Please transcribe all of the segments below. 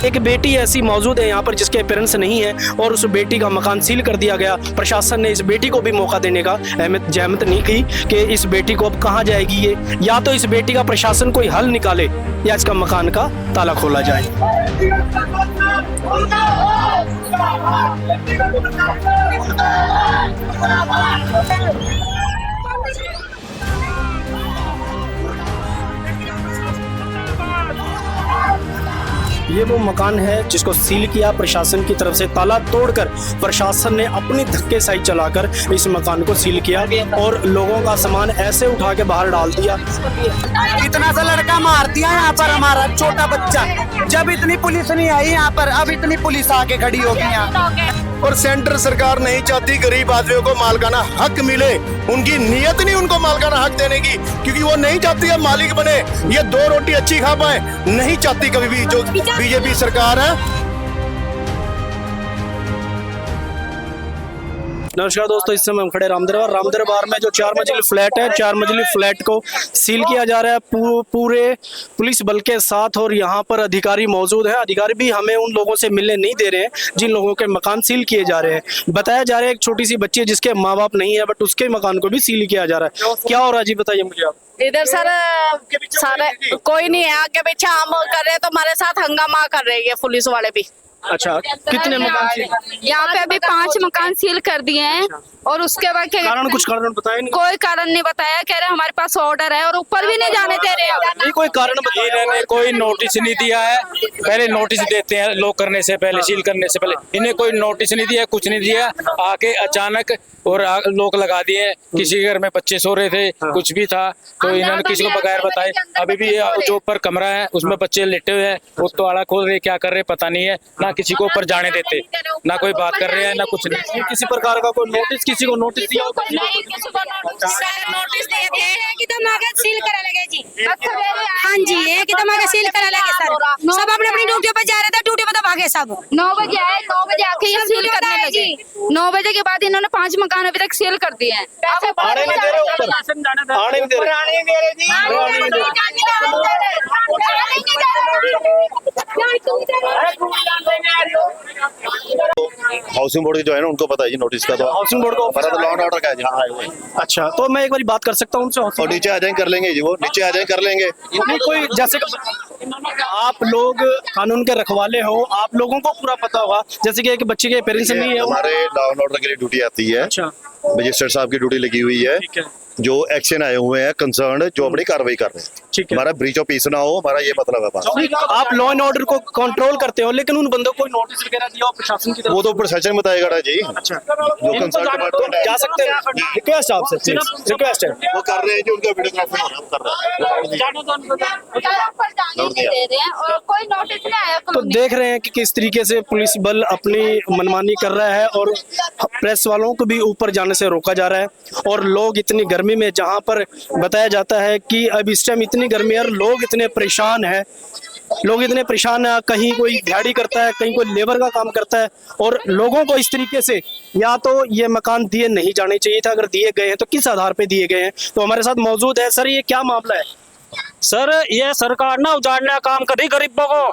एक बेटी ऐसी मौजूद है यहाँ पर जिसके पेरेंट्स नहीं है और उस बेटी का मकान सील कर दिया गया। प्रशासन ने इस बेटी को भी मौका देने का जहमत नहीं की कि इस बेटी को अब कहाँ जाएगी ये, या तो इस बेटी का प्रशासन कोई हल निकाले या इसका मकान का ताला खोला जाए। ये वो मकान है जिसको सील किया प्रशासन की तरफ से, ताला तोड़कर प्रशासन ने अपनी धक्केशाही चलाकर इस मकान को सील किया और लोगों का सामान ऐसे उठा के बाहर डाल दिया। इतना सा लड़का मार दिया यहाँ पर हमारा छोटा बच्चा, जब इतनी पुलिस नहीं आई यहाँ पर, अब इतनी पुलिस आके खड़ी होगी यहाँ। और सेंटर सरकार नहीं चाहती गरीब आदमियों को मालिकाना हक मिले, उनकी नीयत नहीं उनको मालिकाना हक देने की, क्योंकि वो नहीं चाहती है मालिक बने, ये दो रोटी अच्छी खा पाए, नहीं चाहती कभी भी जो बीजेपी सरकार है। नमस्कार दोस्तों, इस समय हम खड़े रामदरबार में जो 4 मंजिली फ्लैट है, 4 मंजिली फ्लैट को सील किया जा रहा है पूरे पुलिस बल के साथ और यहाँ पर अधिकारी मौजूद है। अधिकारी भी हमें उन लोगों से मिलने नहीं दे रहे हैं जिन लोगों के मकान सील किए जा रहे हैं। बताया जा रहा है एक छोटी सी बच्ची है जिसके माँ बाप नहीं है, बट उसके मकान को भी सील किया जा रहा है। क्या हो रहा है जी, बताइए मुझे आप। इधर सर सारे कोई नहीं है, आगे पीछे हम कर रहे हैं, तो हमारे साथ हंगामा कर रहे हैं पुलिस वाले भी। अच्छा, कितने मकान सील? यहाँ पे अभी 5 मकान सील कर दिए हैं और उसके बाद कुछ कारण बताया नहीं? कोई कारण नहीं बताया, कह रहे हमारे पास ऑर्डर है और ऊपर भी नहीं जाने दे रहे। नहीं कोई कारण इन्होंने कोई नोटिस नहीं दिया है। पहले नोटिस देते हैं लॉक करने से पहले, सील करने से पहले। इन्हें कोई नोटिस नहीं दिया, कुछ नहीं दिया, आके अचानक और लोक लगा दिए। किसी घर में बच्चे सो रहे थे, कुछ भी था, तो इन्होंने किसी को बगैर बताए, अभी भी जो ऊपर कमरा है उसमें बच्चे लेटे हुए हैं, वो तो आड़ा खोल रहे, क्या कर रहे पता नहीं है। ना किसी को ऊपर जाने देते, ना कोई बात कर रहे हैं, ना कुछ नहीं। किसी प्रकार का कोई नोटिस, किसी को नोटिस दिया? नोटिस दिए थे कि तुम आगे सील करा लगे जी। हाँ जी, ये कि तुम आगे सील करा लगे सर। सब अपनी अपनी ड्यूटी पर जा रहे थे, ड्यूटी पर तो भागे सब। 9 बजे आए, 9 बजे आके ये सील करने लगे। 9 बजे के बाद इन्होंने 5 मकान अभी तक सील कर दिए हैं। आने नहीं दे रहे ऊपर, आने नहीं दे रहे। हाउसिंग बोर्ड जो है ना उनको पता है जी नोटिस का, तो हाउसिंग बोर्ड को हमारा तो लॉ एंड ऑर्डर का है जी। हाँ आए हुए। अच्छा, तो मैं एक बार बात कर सकता हूँ उनसे? और नीचे आ जाएंगे कर लेंगे जी, वो नीचे आ जाएंगे कर लेंगे। नहीं कोई जैसे आप लोग कानून के रखवाले हो, आप लोगों को पूरा पता होगा, जैसे कि एक बच्चे के पेरेंट्स नहीं है, हमारे लॉ एंड ऑर्डर के लिए ड्यूटी आती है। अच्छा, मजिस्ट्रेट साहब की ड्यूटी लगी हुई है, जो एक्शन आए हुए हैं कंसर्न, जो अपनी कार्रवाई कर रहे हैं। हमारा ब्रीच ऑफ पीस ना हो, हमारा ये मतलब है बस। आप लॉ एंड ऑर्डर को कंट्रोल करते हो, लेकिन उन बंदों को नोटिस वगैरह दिया हो प्रशासन की तरफ? वो तो प्रशासन बताएगा ना जी। अच्छा, जो कंसर्न डिपार्टमेंट है, जा सकते हैं? रिक्वेस्ट आपसे, रिक्वेस्ट है। वो कर रहे हैं जो उनका वीडियोग्राफी हम कर रहे हैं। तो देख रहे हैं कि किस तरीके से पुलिस बल अपनी मनमानी कर रहा है और प्रेस वालों को भी ऊपर जाने से रोका जा रहा है। और लोग इतनी गर्मी में, जहां पर बताया जाता है कि अब इस टाइम इतनी गर्मी है और लोग इतने परेशान हैं, कहीं कोई दिहाड़ी करता है, कहीं कोई लेबर का काम करता है, और लोगों को इस तरीके से या तो ये मकान दिए नहीं जाने चाहिए था, अगर दिए गए हैं तो किस आधार पे दिए गए हैं। तो हमारे साथ मौजूद है सर, ये क्या मामला है? सर ये सरकार ना उजाड़ने का काम करी गरीबों को।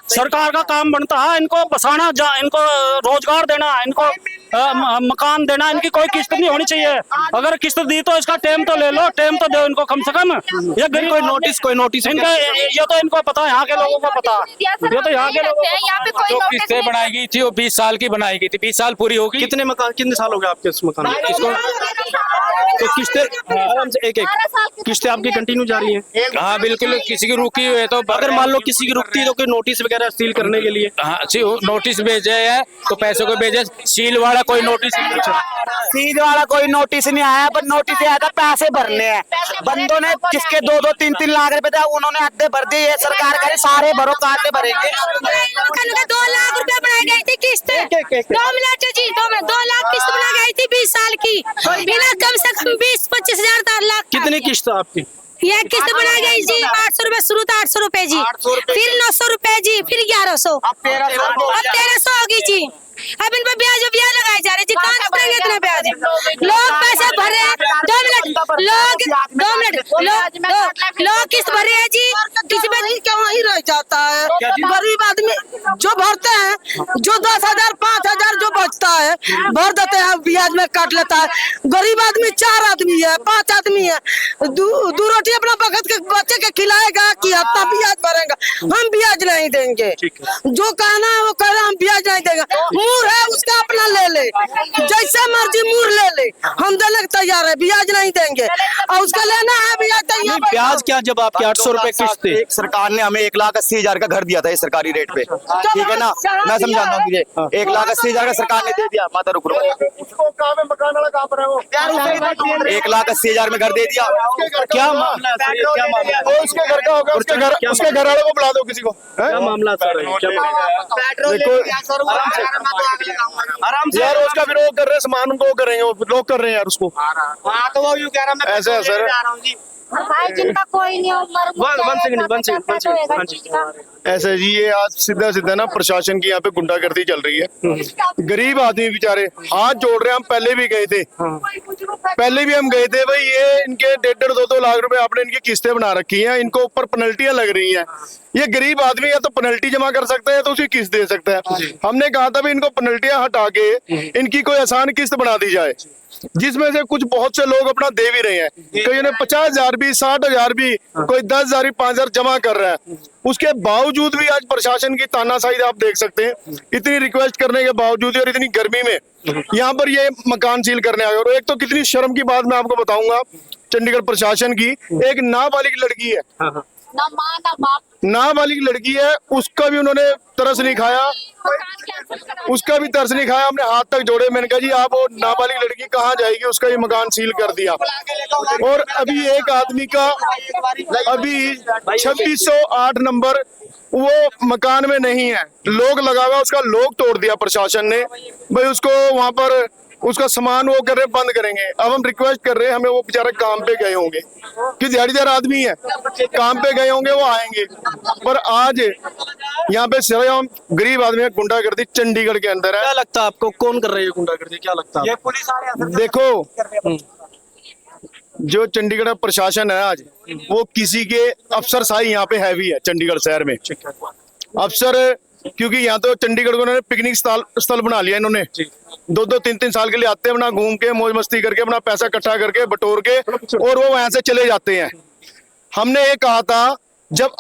सरकार का काम बनता है इनको बसाना, इनको रोजगार देना, इनको मकान देना। इनकी कोई किस्त नहीं होनी चाहिए। अगर किस्त दी तो इसका टाइम तो ले लो, टाइम तो दो इनको कम से कम। ये गरीब कोई नोटिस इनका, ये तो इनको पता है, यहाँ के लोगों को पता। ये तो यहाँ के लोगों को जो किस्तें बनाई गई थी वो 20 साल की बनाई गई थी, 20 साल पूरी होगी। कितने साल हो गए आपके इस मकान में? इसको तो किस्तें आराम से एक किस्तें आपकी कंटिन्यू जा रही हैं? हाँ बिल्कुल, किसी की रुकी हुई है तो अगर मान लो किसी की रुकती है तो कोई नोटिस वगैरह सील करने के लिए? हाँ नोटिस भेजे है तो पैसों को भेजे, सील वाला कोई नोटिस नहीं। सील वाला कोई नोटिस नहीं आया, पर नोटिस आया था पैसे भरने हैं। बंदों ने जिसके 2-2, 3-3 लाख रुपए थे, उन्होंने अद्धे भर दिए। सरकार करे सारे भरो, काटे भरेंगे। 2 लाख रुपए बनाई गई थी किस्त, 2 मिनट जी, 2 लाख किस्त बनाई गई थी 20 साल की, बिना कम से कम 20-25 हजार 4 लाख। कितनी किस्त आपकी? ये किस्त बनाई गई जी 800 रुपए, शुरू था 800 रुपए जी, फिर 900 रुपए जी, फिर 1100, अब 1300 होगी जी। अब इन पर ब्याज लगाए जा रहे जी, कहाँ से देंगे इतना ब्याज? लोग पैसे भर रहे हैं, 2 मिनट लोग 2 मिनट लोग किस्त भरे हैं जी, किसी में क्यों ही रह जाता है। गरीब आदमी जो भरते हैं, जो 10,000 5,000 जो बचता है भर देते हैं, ब्याज में काट लेता है। गरीब आदमी 4 आदमी है, 5 आदमी है, दो रोटी अपना बखत के बच्चे के खिलाएगा कि अपना ब्याज भरेगा। हम ब्याज नहीं देंगे, जो कहना है वो कह रहे हम ब्याज नहीं देंगे। मूर है उसका अपना ले ले, जैसे मर्जी मूर ले ले, हम देने को तैयार है, ब्याज नहीं देंगे। और उसका लेना है ब्याज तैयार। ब्याज क्या, जब आपकी 800 रुपए किस्त थी, सरकार ने हमें 1,80,000 का घर दिया था, ये सरकारी रेट पे, ठीक है ना। मैं समझाता हूँ मुझे, 1,80,000 का सरकार ने दे दिया। माता रुक उसको कहाँ पे मकान वाला कहाँ पर है वो? 1,80,000 में घर दे दिया। क्या मामला है सर, ये क्या मामला है? वो उसके घर का होगा, उसके घर वालों को बुला दो किसी को। क्या मामला सर, क्या मामला? देखो आराम से यार, उसका विरोध कर रहे हैं, सामान उनको करेंगे, वो लोग कर रहे हैं यार उसको। तो वो यूं कह रहा मैं ऐसे है सर। भाई जिनका कोई नहीं ऐसे जी, ये आज सीधा सीधा ना प्रशासन की यहाँ पे गुंडागर्दी चल रही है। गरीब आदमी बेचारे हाथ जोड़ रहे हैं। हम पहले भी गए थे, भाई ये इनके 1.5 2 लाख रुपए आपने इनकी किस्तें बना रखी हैं, इनको ऊपर पेनल्टियां लग रही हैं। ये गरीब आदमी या तो पेनल्टी जमा कर सकता है तो उसकी किस्त दे सकता है। हमने कहा था भी इनको पेनल्टियां हटा के इनकी कोई आसान किस्त बना दी जाए, जिसमें से कुछ बहुत से लोग अपना दे भी रहे हैं। कई ने 50,000 भी, 60,000 भी, कोई 10,000 5,000 जमा कर रहा है। उसके बावजूद भी आज प्रशासन की तानाशाही आप देख सकते हैं। इतनी रिक्वेस्ट करने के बावजूद और इतनी गर्मी में यहाँ पर ये मकान सील करने आए। और एक तो कितनी शर्म की बात मैं आपको बताऊंगा, चंडीगढ़ प्रशासन की, एक नाबालिग लड़की है, ना माँ ना बाप, नाबालिग लड़की है, उसका भी उन्होंने तरस नहीं खाया, हमने हाथ तक जोड़े। मैंने कहा जी आप वो नाबालिग लड़की कहाँ जाएगी, उसका भी मकान सील कर दिया। और अभी एक आदमी का अभी 2608 नंबर वो मकान में नहीं है, लोग लगा हुआ, उसका लोग तोड़ दिया प्रशासन ने। भाई उसको वहां पर उसका सामान वो कर रहे बंद करेंगे। अब हम रिक्वेस्ट कर रहे हैं, हमें वो बेचारे काम पे गए होंगे कि दिहाड़ीदार आदमी है, काम पे गए होंगे, वो आएंगे। पर आज यहाँ पे सिर्फ गरीब आदमी है, गुंडागर्दी चंडीगढ़ के अंदर है। क्या लगता है आपको, कौन कर रही है गुंडागर्दी, क्या लगता है? देखो जो चंडीगढ़ प्रशासन है आज, वो किसी के अफसरशाही यहाँ पे हैवी है चंडीगढ़ शहर में। अफसर, क्योंकि यहाँ तो चंडीगढ़ को उन्होंने पिकनिक स्थल बना लिया। इन्होंने 2-2 3-3 साल के लिए आते हैं, अपना घूम के मौज मस्ती करके अपना पैसा इकट्ठा करके बटोर के और वो वहां से चले जाते हैं। हमने ये कहा था जब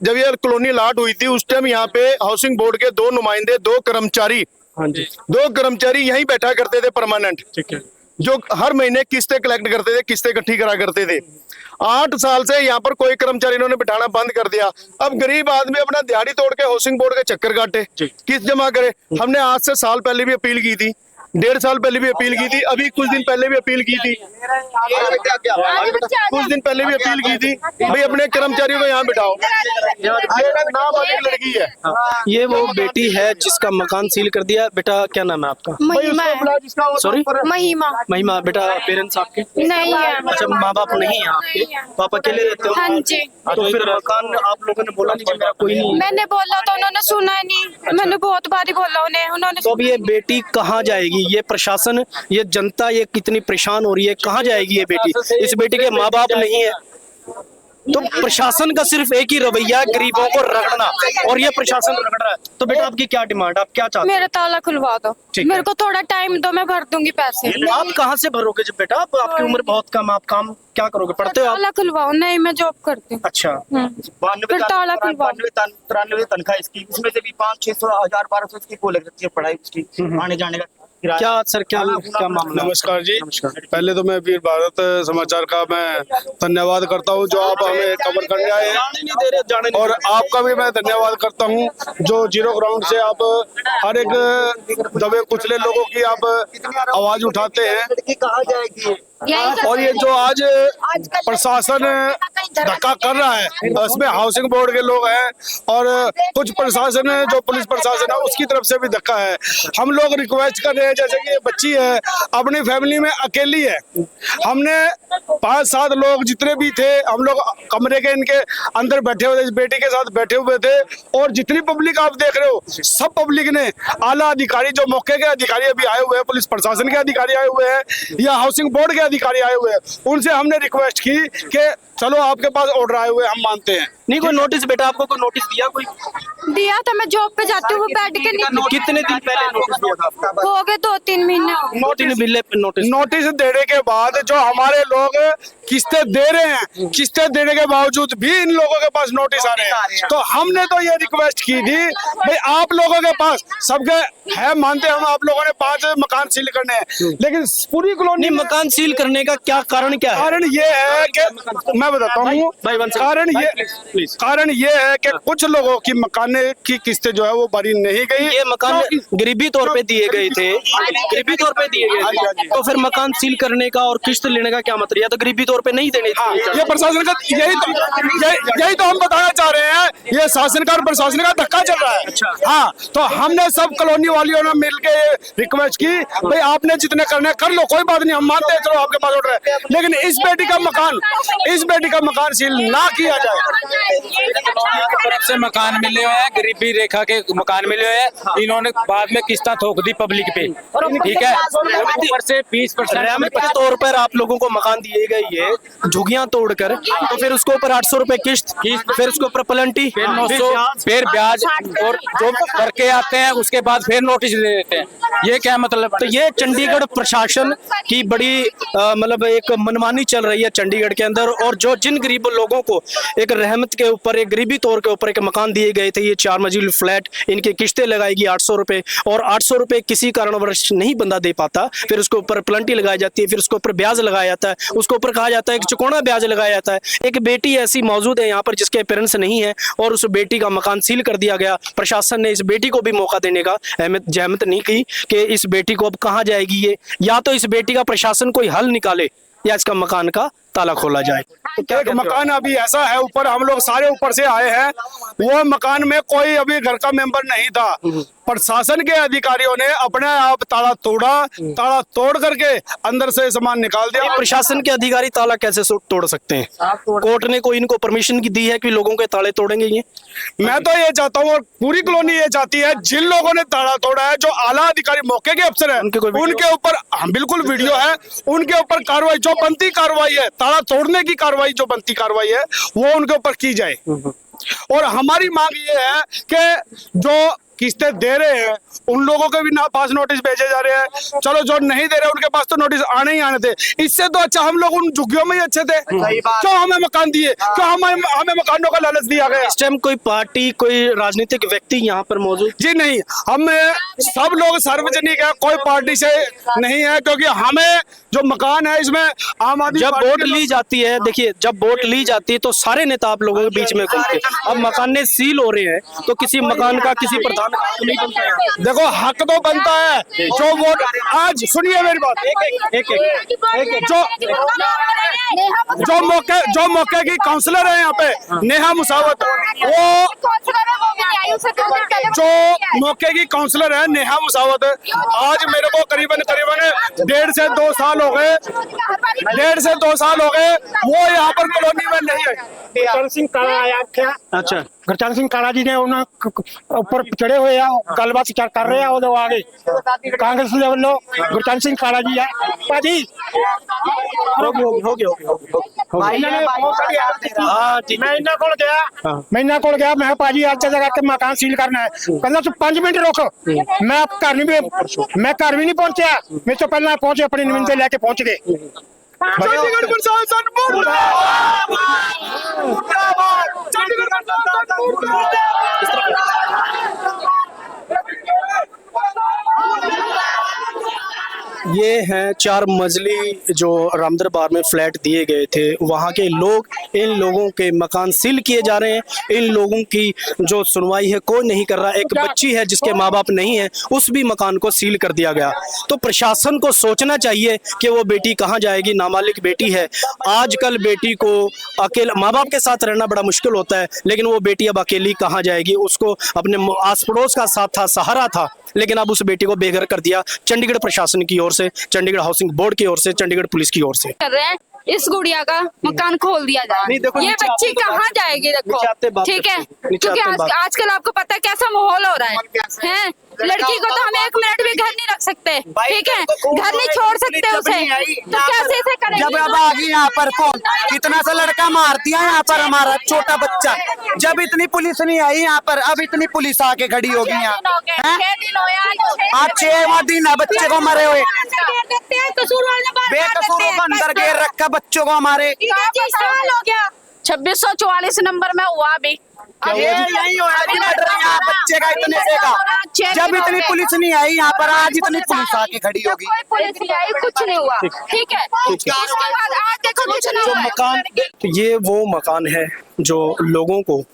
ये कॉलोनी लाट हुई थी, उस टाइम यहाँ पे हाउसिंग बोर्ड के 2 नुमाइंदे, 2 कर्मचारी, हाँ जी, 2 कर्मचारी यहीं बैठा करते थे परमानेंट, ठीक है, जो हर महीने किस्तें कलेक्ट करते थे, किस्तें इकट्ठी करा करते थे। 8 साल से यहाँ पर कोई कर्मचारी इन्होंने बिठाना बंद कर दिया। अब गरीब आदमी अपना दिहाड़ी तोड़ के हाउसिंग बोर्ड के चक्कर काटे, किस्त जमा करे। हमने आज से साल पहले भी अपील की थी, 1.5 साल पहले भी अपील की थी, अभी कुछ दिन पहले भी अपील की थी, भाई अपने कर्मचारियों को यहाँ बिठाओ। नाबालिग लड़की है, ये वो बेटी है जिसका मकान सील कर दिया। बेटा क्या नाम है आपका? सॉरी, महिमा। बेटा पेरेंट्स आपके नहीं है। अच्छा, माँ बाप नहीं है आपके, पापा अकेले रहते हो? हाँ जी। तो फिर मकान आप लोगों ने बोला नहीं कि मेरा कोई नहीं है? मैंने बोला तो उन्होंने सुना नहीं, मैंने बहुत बारी बोला उन्होंने। तो अब ये बेटी कहाँ जाएगी? ये प्रशासन, ये जनता, ये कितनी परेशान हो रही है, कहाँ जाएगी ये बेटी? इस बेटी के माँ बाप नहीं है, तो प्रशासन का सिर्फ एक ही रवैया है, गरीबों को रगड़ना, और ये प्रशासन रगड़ रहा है। तो बेटा आपकी क्या डिमांड, आप क्या चाहते हैं? मेरा ताला खुलवा दो, मेरे को थोड़ा टाइम दो, मैं भर दूंगी पैसे। आप कहाँ से भरोगे जब बेटा, आपकी उम्र बहुत कम, आप काम क्या करोगे, पढ़ते हो आप? ताला खुलवाओ। नहीं, मैं जॉब करती हूँ। अच्छा, 92 93 तनख्वाह इसकी, इसमें से भी 500-600 1000-1200 इसकी को लग जाती है पढ़ाई उसकी, आने जाने का। क्या सर, क्या मामला? नमस्कार जी, पहले तो मैं वीर भारत समाचार का मैं धन्यवाद करता हूं जो आप हमें कवर करने आए हैं, और आपका भी मैं धन्यवाद करता हूं जो जीरो ग्राउंड से आप हर एक दबे कुचले लोगों की आप आवाज उठाते हैं। और ये जो आज प्रशासन धक्का कर रहा है उसमें हाउसिंग बोर्ड के लोग हैं और कुछ प्रशासन है, जो पुलिस प्रशासन है उसकी तरफ से भी धक्का है। हम लोग रिक्वेस्ट कर रहे हैं, जैसे कि ये बच्ची है अपनी फैमिली में अकेली है, हमने 5-7 लोग जितने भी थे हम लोग कमरे के इनके अंदर बैठे हुए, इस बेटी के साथ बैठे हुए थे और जितनी पब्लिक आप देख रहे हो सब पब्लिक ने, आला अधिकारी जो मौके के अधिकारी अभी आए हुए हैं, पुलिस प्रशासन के अधिकारी आए हुए हैं या हाउसिंग बोर्ड के अधिकारी आए हुए हैं, उनसे हमने रिक्वेस्ट की कि चलो आपके पास ऑर्डर आए हुए हम मानते हैं। नहीं कोई नोटिस बेटा आपको कोई नोटिस दिया कोई? दिया था, मैं जॉब पे जाती हूँ बैठ के नहीं। कितने दिन पहले नोटिस दिया था आपका? हो गए 2-3 महीने हो गए। नोटिस देने के बाद जो हमारे लोग किस्तें दे रहे हैं, किस्तें देने के बावजूद भी इन लोगों के पास नोटिस आ रहे हैं। तो हमने तो ये रिक्वेस्ट की थी भाई आप लोगों के पास सबके है, मानते हम आप लोगों ने 5 मकान सील करने हैं, लेकिन पूरी कॉलोनी मकान सील करने का क्या कारण क्या है? कारण ये है कि मैं बताता हूँ, कारण ये है कि कुछ लोगों की मकाने की किस्तें जो है वो भरी नहीं गई। ये मकान गरीबी तौर पे दिए गए थे, गरीबी तौर पे दिए गए थे, तो फिर मकान सील करने का और किस्त लेने का क्या मतलब? या तो गरीबी तौर पे नहीं देने। ये प्रशासन का यही तो हम बताना चाह रहे हैं, ये शासनकार प्रशासन का धक्का चल रहा है। हाँ, तो हमने सब कॉलोनी वालियों ने मिलके रिक्वेस्ट की भाई आपने जितने करने कर लो, कोई बात नहीं, हम मानते हैं, चलो आपके पास ऑर्डर है, लेकिन इस बेटी का मकान सील ना किया जाए। तरफ से मकान मिले हुए हैं, गरीबी रेखा के मकान मिले हुए हैं, इन्होंने बाद में किस्ता ठोक दी पब्लिक पे, ठीक है। ऊपर से 20% के तौर पर आप लोगों को मकान दिए गए, ये झुग्गियां तोड़कर, तो फिर उसके ऊपर 800 रुपए किस्त, फिर उसके ऊपर प्लंटी, फिर 900, फिर ब्याज, और जो करके आते हैं उसके बाद फिर नोटिस दे देते हैं। ये क्या मतलब? तो ये चंडीगढ़ प्रशासन की बड़ी मतलब एक मनमानी चल रही है चंडीगढ़ के अंदर। और जो जिन गरीब लोगों को एक रहमत के ऊपर, एक गरीबी तौर के ऊपर एक मकान दिए गए थे, ये 4 मंजिल फ्लैट, इनके किस्तें लगाएगी 800 रुपए, और 800 रुपए किसी कारणवश नहीं बंदा दे पाता, फिर उसके ऊपर प्लंटी लगाई जाती है, फिर उसके ऊपर ब्याज लगाया जाता है, उसके ऊपर कहा जाता है कि चुकौना ब्याज लगाया जाता है। एक बेटी ऐसी मौजूद है यहाँ पर जिसके पेरेंट्स नहीं है और उस बेटी का मकान सील कर दिया गया। प्रशासन ने इस बेटी को भी मौका देने का जहमत नहीं की कि इस बेटी को अब कहाँ जाएगी ये, या तो इस बेटी का प्रशासन कोई हल निकाले या इसका मकान का ताला खोला जाए। तो एक मकान अभी ऐसा है, ऊपर हम लोग सारे ऊपर से आए हैं, वो मकान में कोई अभी घर का मेंबर नहीं था, प्रशासन के अधिकारियों ने अपने आप ताला तोड़ा, ताला तोड़ करके अंदर से सामान निकाल दिया। प्रशासन के अधिकारी ताला कैसे तोड़ सकते हैं? कोर्ट ने कोई इनको परमिशन की दी है कि लोगों के ताले तोड़ेंगे ये? मैं तो ये चाहता हूँ और पूरी कॉलोनी ये चाहती है, जिन लोगों ने ताला तोड़ा है, जो आला अधिकारी मौके के अफसर है, उनके ऊपर बिल्कुल वीडियो है, उनके ऊपर कार्रवाई, जो बनती कार्रवाई है, ताला तोड़ने की कार्रवाई जो बनती कार्रवाई है वो उनके ऊपर की जाए। और हमारी मांग ये है कि जो किस्तें दे रहे हैं उन लोगों के भी पास नोटिस भेजे जा रहे हैं, चलो जो नहीं दे रहे उनके पास तो नोटिस आने ही आने थे। इससे तो अच्छा हम लोग उन झुग्गियों में ही अच्छे थे, क्यों हमें मकान दिए, क्यों हमें मकानों का लालच दिया गया? इस टाइम कोई पार्टी, कोई राजनीतिक व्यक्ति यहाँ पर मौजूद? जी नहीं, हम सब लोग सार्वजनिक है, कोई पार्टी से नहीं है, क्योंकि हमें जो मकान है इसमें आम आदमी जब वोट ली जाती है, देखिए जब वोट ली जाती है तो सारे नेता आप लोगों के बीच में घूमते, अब मकान सील हो रहे हैं तो किसी मकान का किसी प्रधान का नहीं बनता है। देखो हक तो बनता है, जो वोट, आज सुनिए मेरी बात, जो मौके की काउंसलर है यहाँ पे नेहा मुसावत, वो जो मौके की काउंसलर है नेहा मुसावत, आज मेरे को करीबन 1.5 से 2 साल हो गए, 1.5 से 2 साल हो गए, वो यहाँ पर कॉलोनी में नहीं है। गुरचरण सिंह काला आया क्या? अच्छा, गुरचरण सिंह काला जी ने उन्हें ऊपर चढ़े हुए हैं, गलबात कर रहे हैं, वो आगे कांग्रेस के वालों गुरचरण सिंह काला जी है भाजी, हो गया। मैं इन्हों को गया, मैं भाजी आज जगह के मकान सील करना है, कहना तू 5 मिनट रुक, मैं घर भी नहीं पहुंचा, मेरे तो पहले पहुंचे, अपनी नुमाइंदे लेके पहुंच गए। चंडीगढ़ प्रशासन ये हैं 4 मंजिली जो रामदर बार में फ्लैट दिए गए थे, वहाँ के लोग, इन लोगों के मकान सील किए जा रहे हैं। इन लोगों की जो सुनवाई है कोई नहीं कर रहा। एक बच्ची है जिसके माँ बाप नहीं है, उस भी मकान को सील कर दिया गया। तो प्रशासन को सोचना चाहिए कि वो बेटी कहाँ जाएगी, नाबालिग बेटी है। आजकल बेटी को अकेला, माँ बाप के साथ रहना बड़ा मुश्किल होता है, लेकिन वो बेटी अब अकेली कहाँ जाएगी। उसको अपने आस पड़ोस का साथ था, सहारा था, लेकिन अब उस बेटी को बेघर कर दिया चंडीगढ़ प्रशासन की ओर से, चंडीगढ़ हाउसिंग बोर्ड की ओर से, चंडीगढ़ पुलिस की ओर से। कर रहे हैं इस गुड़िया का मकान खोल दिया नहीं, जाए। देखो, ये नीचे बच्ची आते कहाँ बात- जाएगी? नीचे आते देखो बात ठीक है, करते हैं, नीचे क्योंकि आते बात- आजकल आपको पता है कैसा माहौल हो रहा है? लड़की को तो हम 1 मिनट भी घर नहीं रख सकते, ठीक है, घर नहीं छोड़ सकते उसे, तो कैसे इसे करेंगे? जब अब आ गई यहाँ पर कौन इतना सा लड़का मार दिया यहाँ पर हमारा छोटा बच्चा। जब इतनी पुलिस नहीं आई यहाँ पर, अब इतनी पुलिस आके खड़ी होगी यहाँ। 6 दिन हो गए आज 6वां दिन है बच्चे को मरे हुए, बेकसूरों को अंदर घेर रखा बच्चों को हमारे। साल हो गया। 2644 नंबर में हुआ अभी। ये यही हो रहा है मर्डर यहाँ बच्चे का इतने से का। जब इतनी पुलिस नहीं आई यहाँ पर, आज इतनी पुलिस आके खड़ी होगी। कोई पुलिस नहीं आई, कुछ नहीं हुआ, ठीक है। उसके बाद आज देखो कुछ नहीं जो हुआ। मकान, ये वो मकान है जो लोगों को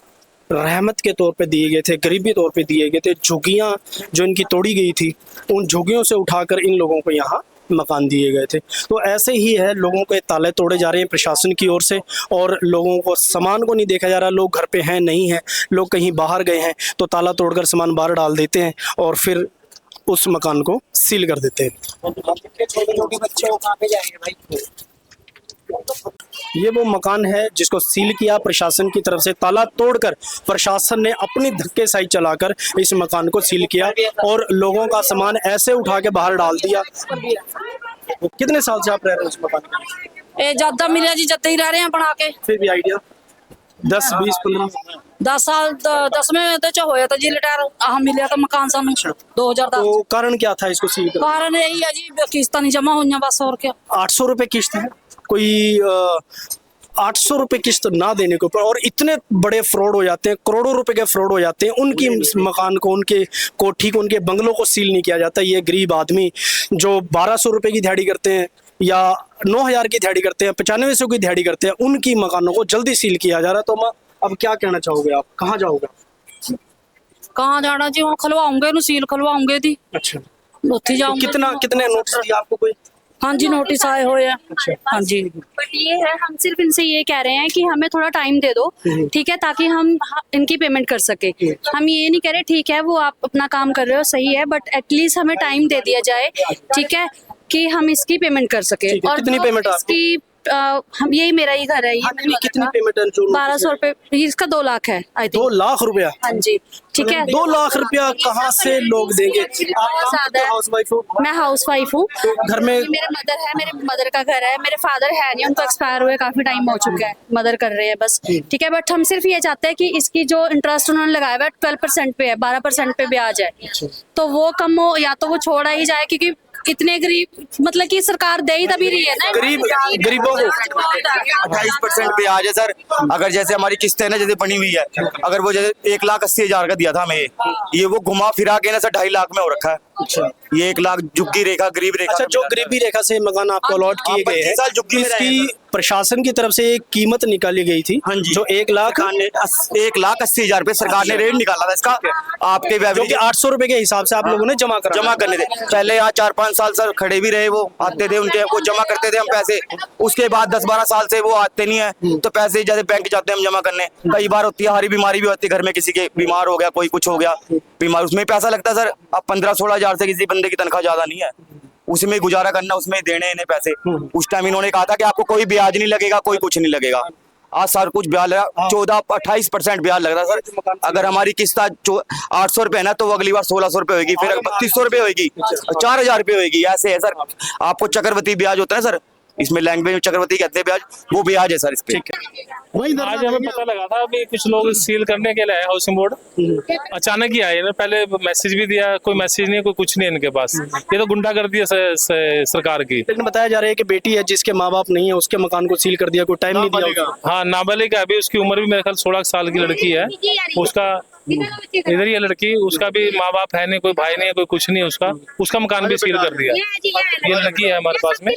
रहमत के तौर पे दिए गए थे, गरीबी तौर पे दिए गए थे। झुग्गियाँ जो इनकी तोड़ी गई थी, उन झुग्गियों से उठाकर इन लोगों को यहाँ मकान दिए गए थे। तो ऐसे ही है, लोगों के ताले तोड़े जा रहे हैं प्रशासन की ओर से, और लोगों को सामान को नहीं देखा जा रहा। लोग घर पे हैं नहीं हैं, लोग कहीं बाहर गए हैं तो ताला तोड़कर सामान बाहर डाल देते हैं और फिर उस मकान को सील कर देते हैं। छोटे बच्चे को कहाँ पे जाएंगे भाई? ये वो मकान है जिसको सील किया प्रशासन की तरफ से। ताला तोड़कर प्रशासन ने अपनी धक्केशाही चलाकर इस मकान को सील किया और लोगों का सामान ऐसे उठा के बाहर डाल दिया। कितने साल से आप रह रहे हैं उस मकान में? ए ज्यादा मिले जी, जते ही रह रहे हैं बना के। फिर भी आइडिया 10, 20, 15 10 साल 10 में तो होया था जी रिटायर। हम मिले तो मकान सानू 2010। तो कारण क्या था इसको सील करने? कारण यही है जी, किस्ता नहीं जमा हुई बस, और क्या। 800 रुपए किस्त है, कोई 800 रुपए किस्त ना देने के ऊपर, और इतने बड़े फ्रॉड हो जाते हैं, करोड़ों रुपए के फ्रॉड हो जाते हैं। उनकी मकान को, उनके कोठी को, उनके बंगलों को सील नहीं किया जाता। ये गरीब आदमी जो 1200 रुपए की दिहाड़ी करते हैं या 9000 की दिहाड़ी करते हैं, 9500 की दिहाड़ी करते हैं, उनकी मकानों को जल्दी सील किया जा रहा है। तो मैं अब क्या कहना चाहोगे आप, कहाँ जाओगे? कहाँ जाना जी, हम खलवाऊंगे, सील खलवाऊंगे दी। अच्छा, उत्थे जाऊंगे। कितने नोटिस दिया आपको कोई? हाँ जी, नोटिस आए हुए हैं। हाँ जी। बट ये है, हम सिर्फ इनसे ये कह रहे हैं कि हमें थोड़ा टाइम दे दो, ठीक है, ताकि हम इनकी पेमेंट कर सके। हम ये नहीं कह रहे ठीक है वो आप अपना काम कर रहे हो, सही है, बट एटलीस्ट हमें टाइम दे दिया जाए, ठीक है, कि हम इसकी पेमेंट कर सके। और कितनी पेमेंट इसकी हम यही मेरा ही घर है, ये कितनी पेमेंट है? 1200 रुपए, इसका 2 लाख है आई 2 थिंक। लाख रुपया? हाँ जी, ठीक है। 2 लाख रुपया कहाँ से लोग देंगे? आप बहुत ज्यादा है। हाउस वाइफ हो? मैं हाउस वाइफ हूँ। घर में मेरे मदर है, मेरे मदर का घर है, मेरे फादर है नहीं, उनको एक्सपायर हुए काफी टाइम हो चुका है, मदर कर रहे हैं बस, ठीक है। बट हम सिर्फ ये चाहते हैं कि इसकी जो इंटरेस्ट उन्होंने लगाया हुआ है 12% पे है, 12% पे ब्याज है, तो वो कम हो या तो वो छोड़ा ही जाए, क्योंकि इतने गरीब, मतलब कि सरकार दे ही तभी रही है ना गरीबों को। 28% ब्याज है सर। अगर जैसे हमारी किस्तें ना जैसे बनी हुई है, अगर वो जैसे 1,80,000 का दिया था हमें, ये वो घुमा फिरा के ना सर 2.5 लाख में हो रखा है। अच्छा, ये 1 लाख झुग्गी रेखा, गरीब रेखा। अच्छा, जो गरीबी रेखा से मकान आपको अलॉट किए गए हैं, 25 साल झुग्गी में रहे हैं इसकी प्रशासन की तरफ से एक कीमत निकाली गई थी, हाँ जी, जो 1,80,000 रुपए सरकार ने रेट निकाला था इसका आपके जो कि 800 रुपए के हिसाब से आप लोगों ने जमा करने थे। पहले यहाँ 4-5 साल सर खड़े भी रहे, वो आते थे, उनके वो जमा करते थे हम पैसे। उसके बाद 10-12 साल से वो आते नहीं है, तो पैसे जैसे बैंक जाते हैं हम जमा करने। कई बार होती है हरी बीमारी भी होती है, घर में किसी के बीमार हो गया, कोई कुछ हो गया बीमार, उसमें पैसा लगता है सर। अब 15-16 हजार से किसी बंदे की तनख्वाह ज्यादा नहीं है, उसमें गुजारा करना, उसमें देने इन्हें पैसे। उस टाइम इन्होंने कहा था कि आपको कोई ब्याज नहीं लगेगा, कोई कुछ नहीं लगेगा। आज सर कुछ ब्याज लगा, 14-28% ब्याज लग रहा है सर। अगर हमारी किस्त 800 रुपए है ना, तो वो अगली बार 1600 रुपए होगी, फिर 3200 रुपए होगी, 4000 रुपए होगी। ऐसे है सर। आपको चक्रवृद्धि ब्याज होता है सर, इसमें लैंग्वेज में चक्रवृद्धि कहते हैं ब्याज, वो ब्याज है सर इस पे। आज हमें पता लगा था अभी कुछ लोग सील करने के लिए आए हाउसिंग बोर्ड, अचानक ही आए ना, पहले मैसेज भी दिया, कोई मैसेज नहीं, कोई कुछ नहीं इनके पास। ये तो गुंडागर्दी है सरकार की। लेकिन बताया जा रहा है कि बेटी है जिसके माँ बाप नहीं है, उसके मकान को सील कर दिया, कोई टाइम नहीं दिया। हाँ, नाबालिग है अभी, उसकी उम्र भी मेरे ख्याल 16 साल की लड़की है। उसका इधर ये लड़की, उसका भी माँ बाप है नहीं, कोई भाई नहीं है, कोई कुछ नहीं, उसका मकान भी सील कर दिया। ये लड़की है हमारे पास में।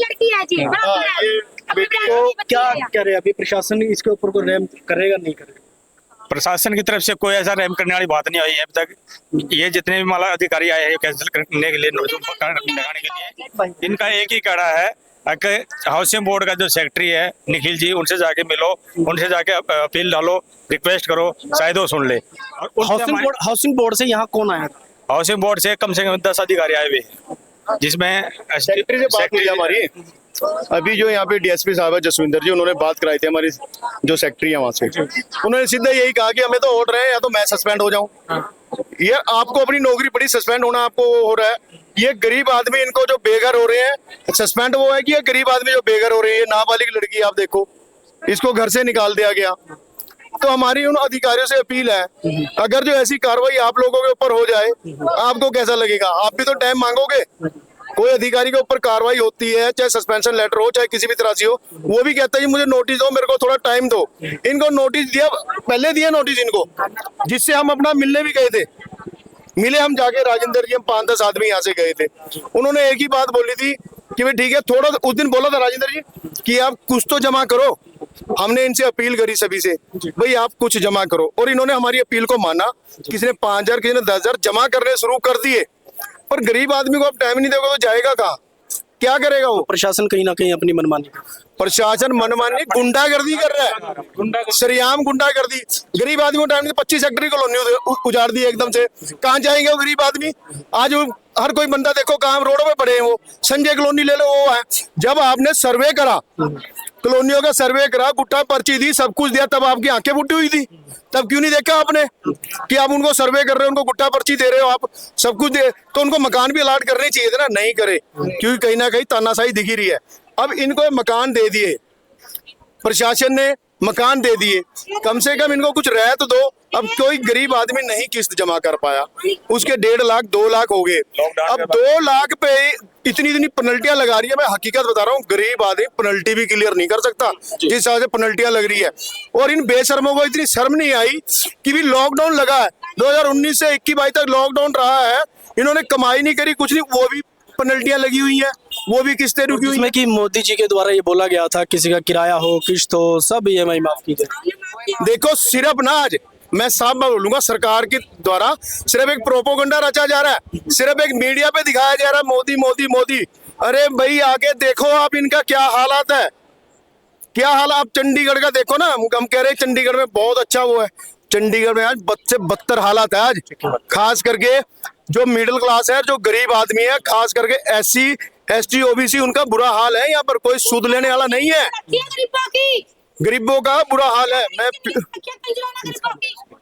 तो क्या करे अभी प्रशासन इसके ऊपर कोई रहम करेगा नहीं करेगा? प्रशासन की तरफ से कोई ऐसा रहम करने वाली बात नहीं आई है अभी तक। ये जितने भी माला अधिकारी आए हैं कैंसिल करने के लिए, नोटिस लगाने के लिए, इनका एक ही कहना है कि हाउसिंग बोर्ड का जो सेक्रेटरी है निखिल जी, उनसे जाके मिलो, उनसे जाके अपील डालो, रिक्वेस्ट करो, शायद वो सुन ले। हाउसिंग बोर्ड से यहाँ कौन आया? हाउसिंग बोर्ड से कम 10 अधिकारी आए हुए हैं, जिसमें सेक्रेटरी से बात हुई हमारी। अभी जो यहाँ पे डीएसपी साहब है जसविंदर जी, उन्होंने बात कराई थी हमारी जो सेक्रेटरी है वहाँ से। उन्होंने सीधा यही कहा कि हमें तो ऑर्डर है या तो मैं सस्पेंड हो जाऊं, ये आपको अपनी नौकरी पड़ी, सस्पेंड होना आपको हो रहा है। ये गरीब आदमी इनको जो बेघर हो रहे हैं, सस्पेंड वो है कि ये गरीब आदमी जो बेघर हो रहे हैं, नाबालिग लड़की आप देखो, इसको घर से निकाल दिया गया। तो हमारी उन अधिकारियों से अपील है, अगर जो ऐसी कार्रवाई आप लोगों के ऊपर हो जाए, आपको कैसा लगेगा? आप भी तो टाइम मांगोगे। कोई अधिकारी के ऊपर कार्रवाई होती है, चाहे सस्पेंशन लेटर हो, चाहे किसी भी तरह से हो, वो भी कहता है मुझे नोटिस दो, मेरे को थोड़ा टाइम दो। इनको नोटिस दिया, पहले दिया नोटिस इनको, जिससे हम अपना मिलने भी गए थे। मिले हम जाके राजेंद्र जी, हम 5-10 आदमी यहाँ से गए थे। उन्होंने एक ही बात बोली थी कि भाई ठीक है, थोड़ा उस दिन बोला था राजेंद्र जी कि आप कुछ तो जमा करो। हमने इनसे अपील करी सभी से, भाई आप कुछ जमा करो, और इन्होंने हमारी अपील को माना। किसी ने 5,000, किसी ने 10,000 जमा करने शुरू कर दिए। पर गरीब आदमी को आप टाइम नहीं दोगे तो जाएगा कहाँ, क्या करेगा वो? प्रशासन कहीं ना कहीं अपनी मनमानी, प्रशासन मनमानी गुंडागर्दी कर रहा है, सरेआम गुंडागर्दी। गरीब आदमी को टाइम नहीं, 25 हेक्टेयर कॉलोनी उजाड़ दी एकदम से। कहाँ जाएंगे वो गरीब आदमी? आज हर कोई बंदा देखो कहाँ रोडों पे पड़े हैं। वो संजय कॉलोनी ले लो, वो है। जब आपने सर्वे करा, कॉलोनियों का सर्वे करा, गुट्टा पर्ची दी, सब कुछ दिया, तब आपकी आंखें फूटी हुई थी। तब क्यों नहीं देखा आपने कि आप उनको सर्वे कर रहे हो, उनको गुट्टा पर्ची दे रहे हो, आप सब कुछ दे, तो उनको मकान भी अलाट करने चाहिए थे ना, नहीं करे, क्योंकि कहीं ना कहीं तानाशाही दिख ही रही है। अब इनको मकान दे दिए, प्रशासन ने मकान दे दिए, कम से कम इनको कुछ राहत दो। अब कोई गरीब आदमी नहीं किस्त जमा कर पाया, उसके 1.5 लाख 2 लाख हो गए। अब 2 लाख पे इतनी पेनल्टियां लगा रही है। मैं हकीकत बता रहा हूँ, गरीब आदमी पेनल्टी भी क्लियर नहीं कर सकता जिस हिसाब से पेनल्टियां लग रही है। और इन बेशर्मों को इतनी शर्म नहीं आई कि भी लॉकडाउन लगा है, 2019 से 21-22 तक लॉकडाउन रहा है, इन्होंने कमाई नहीं करी, कुछ नहीं, वो भी पेनल्टियां लगी हुई है, वो भी किस्तें रुकी हुई है। कि मोदी जी के द्वारा ये बोला गया था किसी का किराया हो, किस्त हो, सब EMI माफ की जाए। देखो सिर्फ ना, आज मैं साफ बात बोलूंगा, सरकार के द्वारा सिर्फ एक प्रोपोगंडा रचा जा रहा है, सिर्फ एक मीडिया पे दिखाया जा रहा है मोदी मोदी मोदी। अरे भाई आगे देखो आप इनका क्या हालात है, क्या हाल। आप चंडीगढ़ का देखो ना, हम कह रहे हैं चंडीगढ़ में बहुत अच्छा वो है, चंडीगढ़ में आज बद 72 हालात है आज। खास करके जो मिडिल क्लास है, जो गरीब आदमी है, खास करके SC ST OBC, उनका बुरा हाल है। यहाँ पर कोई सुध लेने वाला नहीं है, गरीबों का बुरा हाल है। मैं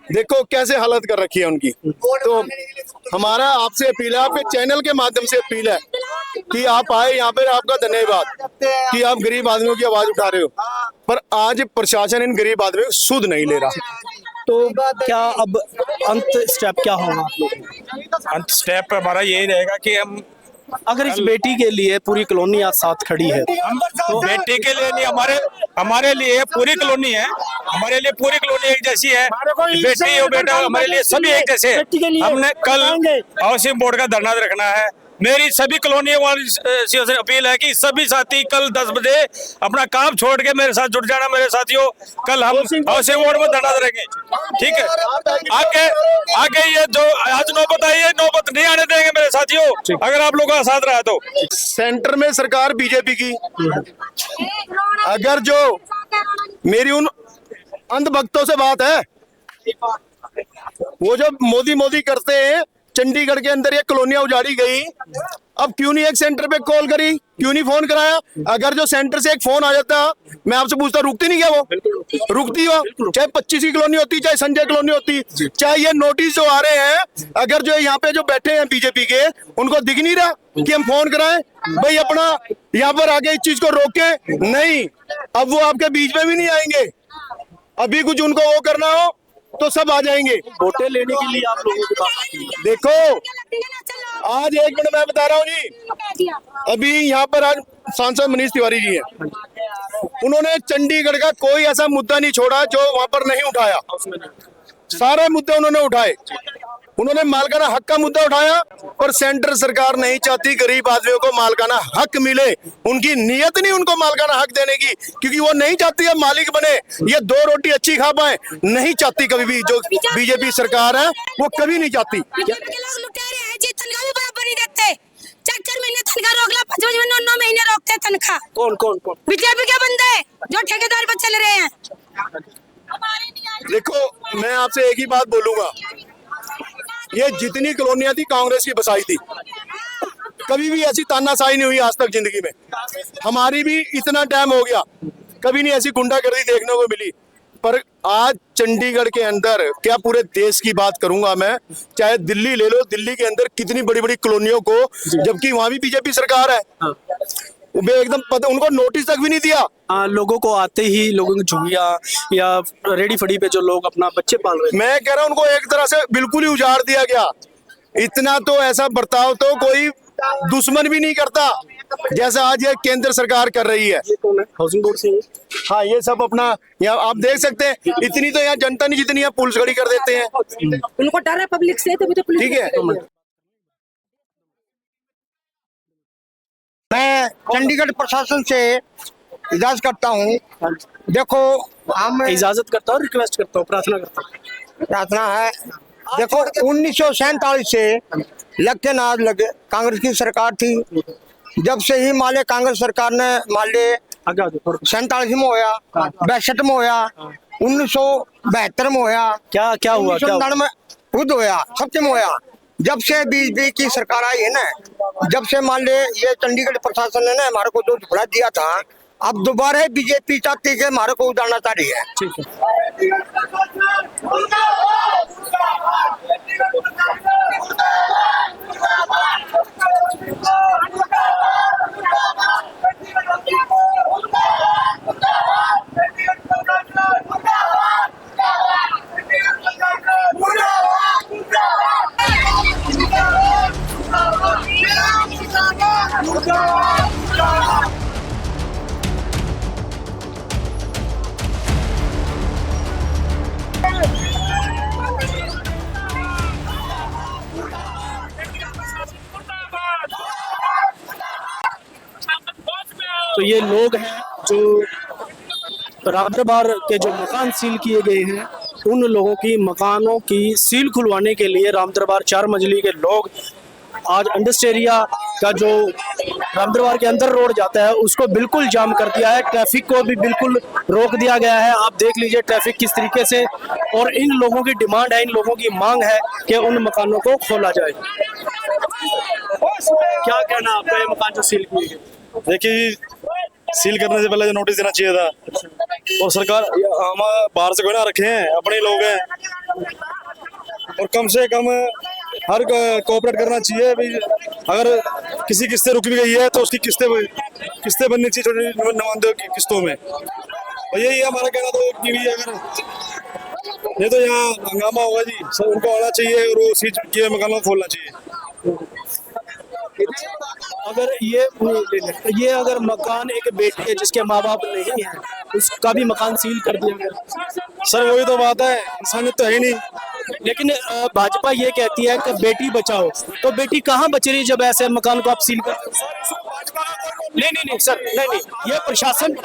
देखो कैसे हालत कर रखी है उनकी। तो हमारा आपसे अपील है, आपके चैनल के माध्यम से अपील है कि आप आए यहाँ पे, आपका धन्यवाद कि आप गरीब आदमियों की आवाज उठा रहे हो। पर आज प्रशासन इन गरीब आदमियों को सुध नहीं ले रहा। तो क्या अब अंत स्टेप क्या होगा? अंत स्टेप हमारा यही रहेगा कि हम, अगर इस बेटी के लिए पूरी कॉलोनी आज साथ खड़ी है, तो बेटी के लिए नहीं, हमारे लिए पूरी कॉलोनी है, हमारे लिए पूरी कॉलोनी एक जैसी है। बेटी और बेटा हमारे लिए सभी एक जैसे। हमने कल हाउसिंग बोर्ड का धरना रखना है। मेरी सभी कॉलोनी वाली से अपील है कि सभी साथी कल 10 बजे अपना काम छोड़ के मेरे साथ जुड़ जाना। मेरे साथियों, कल हम हाउसिंग बोर्ड में धरना देंगे, ठीक है? आगे ये जो आज नौबत आई है, नौबत नहीं आने देंगे मेरे साथियों, अगर आप लोगों का साथ रहा तो। सेंटर में सरकार बीजेपी की, अगर जो मेरी उन अंधभक्तों से बात है, वो जो मोदी मोदी करते हैं, चंडीगढ़ के अंदर ये कॉलोनियां उजाड़ी गई, अब क्यों नहीं एक सेंटर पे कॉल करी, क्यों नहीं फोन कराया? अगर जो सेंटर से एक फोन आ जाता, मैं आपसे पूछता, रुकती नहीं क्या वो? रुकती हो, चाहे 25 की कॉलोनी होती, चाहे संजय कॉलोनी होती, चाहे ये नोटिस जो आ रहे हैं, अगर जो यहाँ पे जो बैठे हैं बीजेपी के, उनको दिख नहीं रहा कि हम फोन कराएं भाई अपना यहाँ पर आगे इस चीज को रोके? नहीं, अब वो आपके बीच में भी नहीं आएंगे। अभी कुछ उनको वो करना हो तो सब आ जाएंगे वोटें लेने के लिए आप लोगों के पास। देखो आज 1 मिनट मैं बता रहा हूँ जी, अभी यहाँ पर आज सांसद मनीष तिवारी जी हैं, उन्होंने चंडीगढ़ का कोई ऐसा मुद्दा नहीं छोड़ा जो वहां पर नहीं उठाया। सारे मुद्दे उन्होंने उठाए। उन्होंने मालकाना हक का मुद्दा उठाया, पर सेंटर सरकार नहीं चाहती गरीब आदमियों को मालकाना हक मिले। उनकी नीयत नहीं उनको मालकाना हक देने की, क्योंकि वो नहीं चाहती है मालिक बने, ये 2 रोटी अच्छी खा पाए, नहीं चाहती कभी भी। जो बीजेपी सरकार है वो कभी नहीं चाहती। चक्कर महीने तनख्वाह रोक ला, 5 महीने 9 महीने रोकते तनख्वाह। कौन कौन कौन? बीजेपी के बंदे जो ठेकेदार पर चल रहे हैं। देखो मैं आपसे एक ही बात बोलूंगा, ये जितनी कॉलोनियां थी कांग्रेस की बसाई थी, कभी भी ऐसी तानाशाही नहीं हुई आज तक जिंदगी में। हमारी भी इतना टाइम हो गया, कभी नहीं ऐसी गुंडागर्दी देखने को मिली। पर आज चंडीगढ़ के अंदर, क्या पूरे देश की बात करूंगा मैं, चाहे दिल्ली ले लो, दिल्ली के अंदर कितनी बड़ी बड़ी कॉलोनियों को, जबकि वहां भी बीजेपी सरकार है, वो एकदम उनको नोटिस तक भी नहीं दिया। लोगों को आते ही लोगों की झुग्गियां या रेडी फड़ी पे जो लोग अपना बच्चे पाल रहे हैं, मैं कह रहा हूं उनको एक तरह से बिल्कुल ही उजाड़ दिया गया। इतना तो ऐसा बर्ताव तो कोई दुश्मन भी नहीं करता जैसा आज ये केंद्र सरकार कर रही है। हाउसिंग बोर्ड से हाँ, ये सब अपना यहाँ आप देख सकते हैं, इतनी तो यहाँ जनता नहीं जितनी यहाँ पुलिस खड़ी कर देते हैं। उनको डर है पब्लिक से, तभी तो पुलिस। ठीक है, मैं चंडीगढ़ प्रशासन से इजाजत करता हूँ। देखो हम इजाजत करता हूँ, रिक्वेस्ट करता हूँ, प्रार्थना करता हूँ। प्रार्थना है, देखो 1947 से लगते नाज लगे कांग्रेस की सरकार थी। जब से ही माले कांग्रेस सरकार ने माले 47 में होया, 62 में होया, 1972 में होया, क्या क्या हुआ, 1999 में खुद होया, सबके में होया। जब से बीजेपी की सरकार आई है ना, जब से मान ले ये चंडीगढ़ प्रशासन ने ना हमारे को जो झुकड़ा दिया था, अब दोबारा बीजेपी चाहती है कि हमारे को उड़ाना चाह रही है। ठीक है। तो ये लोग हैं जो रामदरबार के जो मकान सील किए गए हैं, उन लोगों की मकानों की सील खुलवाने के लिए रामदरबार 4 मंजिली के लोग आज इंडस्ट्री एरिया का जो रामदरबार के अंदर रोड जाता है उसको बिल्कुल जाम कर दिया है। ट्रैफिक को भी बिल्कुल रोक दिया गया है। आप देख लीजिए ट्रैफिक किस तरीके से, और इन लोगों की डिमांड है, इन लोगों की मांग है कि उन मकानों को खोला जाए। क्या कहना आपका, ये मकान जो सील किए गए? देखिए, सील करने से पहले जो नोटिस देना चाहिए था, और सरकार हम बाहर से कोई ना रखे हैं, अपने लोग हैं, और कम से कम हर कोऑपरेट करना चाहिए। भाई अगर किसी किस्तें रुक भी गई है तो उसकी किस्तें बननी चाहिए छोटी नुमाइंदों की किस्तों में। और यही है हमारा कहना, तो कि भी अगर ये तो यहाँ हंगामा होगा जी, सब उनको आना चाहिए और वो सीज किए मकानों को खोलना चाहिए। अगर ये अगर मकान एक बेटी है जिसके माँ बाप नहीं है, उसका भी मकान सील कर दिया गया। सर वही तो बात है, इंसानियत तो है ही नहीं। लेकिन भाजपा ये कहती है कि बेटी बचाओ, तो बेटी कहाँ बच रही जब ऐसे मकान को आप सील कर? नहीं सर, नहीं, ये प्रशासन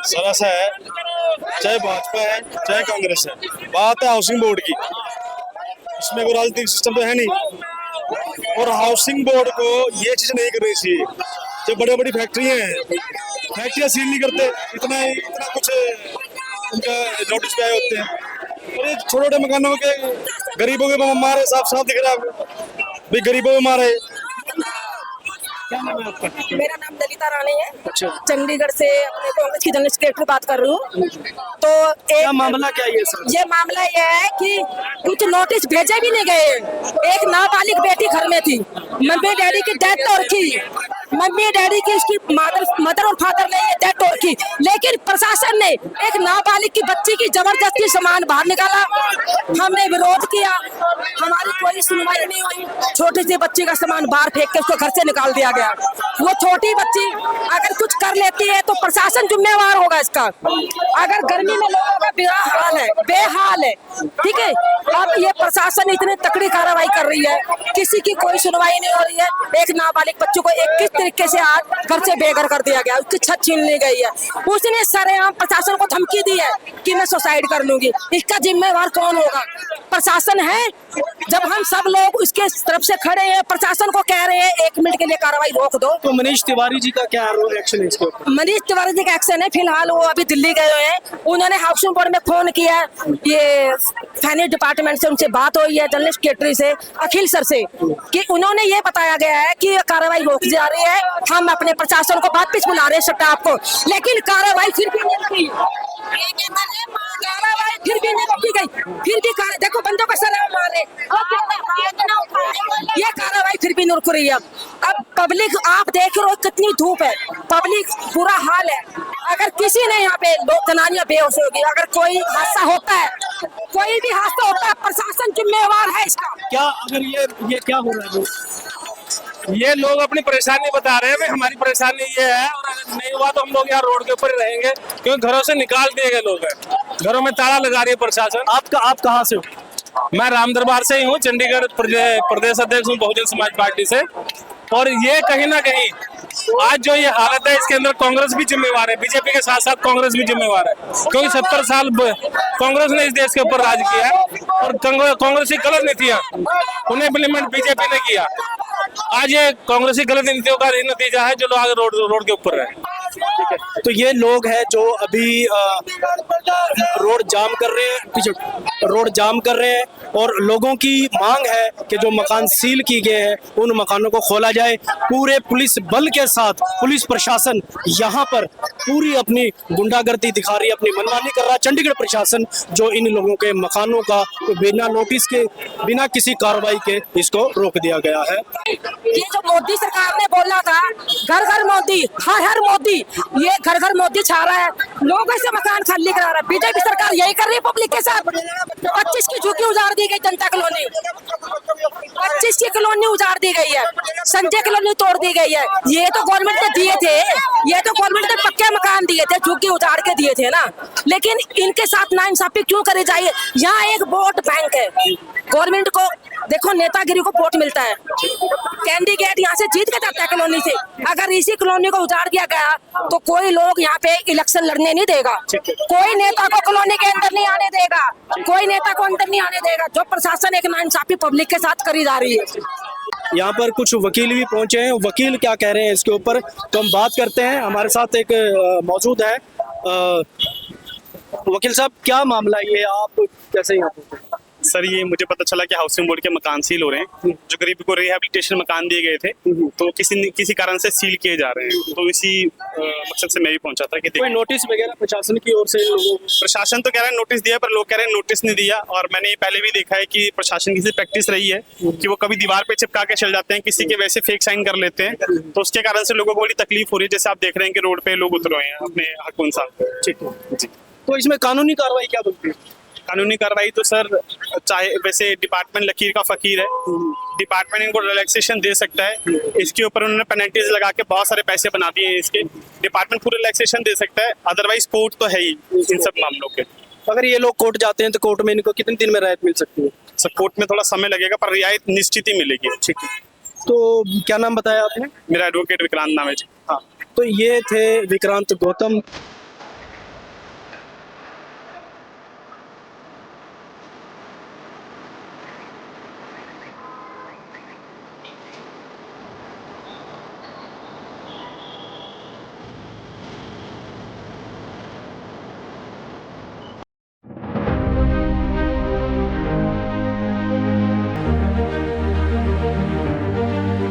सर ऐसा है, चाहे भाजपा है चाहे कांग्रेस है, बात है हाउसिंग बोर्ड की, इसमें कोई राजनीतिक सिस्टम तो है नहीं। और हाउसिंग बोर्ड को ये चीज नहीं करनी चाहिए। जो बड़ी बड़ी फैक्ट्रियां हैं, फैक्ट्रियां सील नहीं करते, इतना कुछ उनका नोटिस पे आए होते हैं, और ये छोटे छोटे मकानों के गरीबों के मारे साफ साफ दिख रहा है भाई, गरीबों में मारे। क्या नाम है आपका? मेरा नाम ललिता रानी है। अच्छा। चंडीगढ़ से अपने कांग्रेस की जनरल सेक्रेटरी बात कर रही हूँ। तो क्या मामला क्या है सर? ये मामला ये है कि कुछ नोटिस भेजे भी नहीं गए। एक नाबालिग बेटी घर में थी, मम्मी डैडी की डेथ हो रखी, मम्मी डैडी की, इसकी मदर और फादर ने ये डेथ हो की, लेकिन प्रशासन ने एक नाबालिग की बच्ची की जबरदस्ती सामान बाहर निकाला। हमने विरोध किया, हमारी कोई सुनवाई नहीं हुई। छोटे से बच्चे का सामान बाहर फेंक के उसको घर से निकाल दिया गया। वो छोटी बच्ची अगर कुछ कर लेती है तो प्रशासन जिम्मेवार होगा इसका। अगर गर्मी में लोगों का बेहाल है, ठीक है। अब ये प्रशासन इतनी तकड़ी कार्रवाई कर रही है, किसी की कोई सुनवाई नहीं हो रही है। एक नाबालिग बच्चों को किस तरीके से आज घर से बेघर कर दिया गया, उसकी छत छीन ली गई है। उसने सरेआम प्रशासन को धमकी दी है कि मैं सुसाइड कर लूंगी। इसका जिम्मेवार कौन होगा? प्रशासन है। जब हम सब लोग उसके तरफ से खड़े हैं, प्रशासन को कह रहे हैं 1 मिनट के लिए कार्रवाई रोक दो। तो मनीष तिवारी जी का क्या एक्शन है इसके ऊपर? मनीष तिवारी जी का एक्शन है, फिलहाल वो अभी दिल्ली गए हुए हैं। उन्होंने हाउसिंग बोर्ड में फोन किया, ये फाइनेंस डिपार्टमेंट से उनसे बात हुई है, जनरल सेक्रेटरी से, अखिल सर से, कि उन्होंने ये बताया गया है कि कार्रवाई रोक जा रही है। हम अपने प्रशासन को वापस बुला रहे हैं स्टाफ को, लेकिन कार्रवाई फिर भी नहीं रुकी। कार्रवाई फिर भी नहीं रोकी गई, फिर भी देखो बंदों का सलाम मारे, ये कार्रवाई फिर भी नहीं रुक रही है। अब पब्लिक आप देख रहे हो कितनी धूप है, पब्लिक बुरा हाल है। अगर किसी ने यहाँ पे लोग जनानियां बेहोश होगी, अगर कोई हादसा होता है, कोई भी हादसा होता है, प्रशासन जिम्मेवार है इसका। क्या अगर ये क्या हो रहा है? ये लोग अपनी परेशानी बता रहे हैं, भाई हमारी परेशानी ये है, और अगर नहीं हुआ तो हम लोग यहाँ रोड के ऊपर ही रहेंगे, क्योंकि घरों से निकाल दिए गए लोग हैं, घरों में ताला लगा रही है प्रशासन। आप कहाँ से हो? मैं राम दरबार से ही हूँ, चंडीगढ़ प्रदेश अध्यक्ष हूँ बहुजन समाज पार्टी से। और ये कहीं ना कहीं आज जो ये हालत है, इसके अंदर कांग्रेस भी जिम्मेवार है, बीजेपी के साथ साथ कांग्रेस भी जिम्मेवार है, क्योंकि 70 साल कांग्रेस ने इस देश के ऊपर राज किया है, और कांग्रेस की गलत नीतियां उन्हें इम्प्लीमेंट बीजेपी ने किया। आज ये कांग्रेस की गलत नीतियों का नतीजा है जो लोग आगे रोड के ऊपर है। तो ये लोग हैं जो अभी रोड जाम कर रहे हैं, और लोगों की मांग है कि जो मकान सील किए गए हैं उन मकानों को खोला जाए। पूरे पुलिस बल के साथ पुलिस प्रशासन यहाँ पर पूरी अपनी गुंडागर्दी दिखा रही है, अपनी मनमानी कर रहा है। चंडीगढ़ प्रशासन जो इन लोगों के मकानों का बिना नोटिस के, बिना किसी कार्रवाई के इसको रोक दिया गया है। ये जो मोदी सरकार ने बोला था घर घर मोदी, हर हर मोदी, ये घर घर मोदी छा रहा है, लोगों से मकान खाली करा रहा है। बीजेपी सरकार यही कर रही है पब्लिक के साथ। 25 की झुग्गी उजाड़ दी गई, जनता कॉलोनी 25 की कॉलोनी उजाड़ दी गई है, संजय कॉलोनी तोड़ दी गई है। ये तो गवर्नमेंट ने दिए थे, ये तो गवर्नमेंट ने पक्के मकान दिए थे, झुग्गी उजाड़ के दिए थे ना। लेकिन इनके साथ नाइंसाफी क्यों करी जाए? यहाँ एक वोट बैंक है, गवर्नमेंट को देखो नेतागिरी को वोट मिलता है, कैंडिडेट यहाँ से जीत के जाता है कॉलोनी से। अगर इसी कॉलोनी को उजाड़ दिया गया तो कोई लोग यहाँ पे इलेक्शन लड़ने नहीं देगा, कोई नेता को कॉलोनी के अंदर नहीं आने देगा, कोई नेता को अंदर नहीं आने देगा। जो प्रशासन एक नाइंसाफी पब्लिक के साथ करी जा रही है। यहाँ पर कुछ वकील भी पहुंचे हैं, वकील क्या कह रहे हैं इसके ऊपर तो हम बात करते हैं। हमारे साथ एक मौजूद है वकील साहब, क्या मामला ये, आप कैसे यहाँ पे? सर ये मुझे पता चला कि हाउसिंग बोर्ड के मकान सील हो रहे हैं, जो गरीब को रिहेबिलिटेशन मकान दिए गए थे तो किसी कारण से सील किए जा रहे हैं। तो इसी मकसद से मैं भी पहुंचा था कि कोई नोटिस वगैरह प्रशासन की ओर से? प्रशासन तो कह रहा है नोटिस दिया, पर लोग कह रहे हैं नोटिस नहीं दिया। और मैंने ये पहले भी देखा है कि प्रशासन की प्रैक्टिस रही है कि वो कभी दीवार पे चिपका के चल जाते हैं, किसी के वैसे फेक साइन कर लेते हैं, तो उसके कारण से लोगों को बड़ी तकलीफ हो रही है। जैसे आप देख रहे हैं कि रोड पे लोग उतर रहे हैं अपने हक अनुसार। ठीक है जी। तो इसमें कानूनी कार्रवाई क्या बनती है? कानूनी कार्रवाई तो सर चाहे वैसे डिपार्टमेंट लकीर का फकीर है, डिपार्टमेंट इनको रिलैक्सेशन दे सकता है। इसके ऊपर उन्होंने पेनल्टीज लगा के बहुत सारे पैसे बना दिए हैं, इसके डिपार्टमेंट पूरा रिलैक्सेशन दे सकता है। अदरवाइज कोर्ट तो है ही इन सब मामलों के। अगर ये लोग कोर्ट जाते हैं तो कोर्ट में इनको कितने दिन में राहत मिल सकती है? सर कोर्ट में थोड़ा समय लगेगा, पर रियायत निश्चित ही मिलेगी। ठीक है। तो क्या नाम बताया आपने? मेरा एडवोकेट विक्रांत नाम है जी। हाँ, तो ये थे विक्रांत गौतम।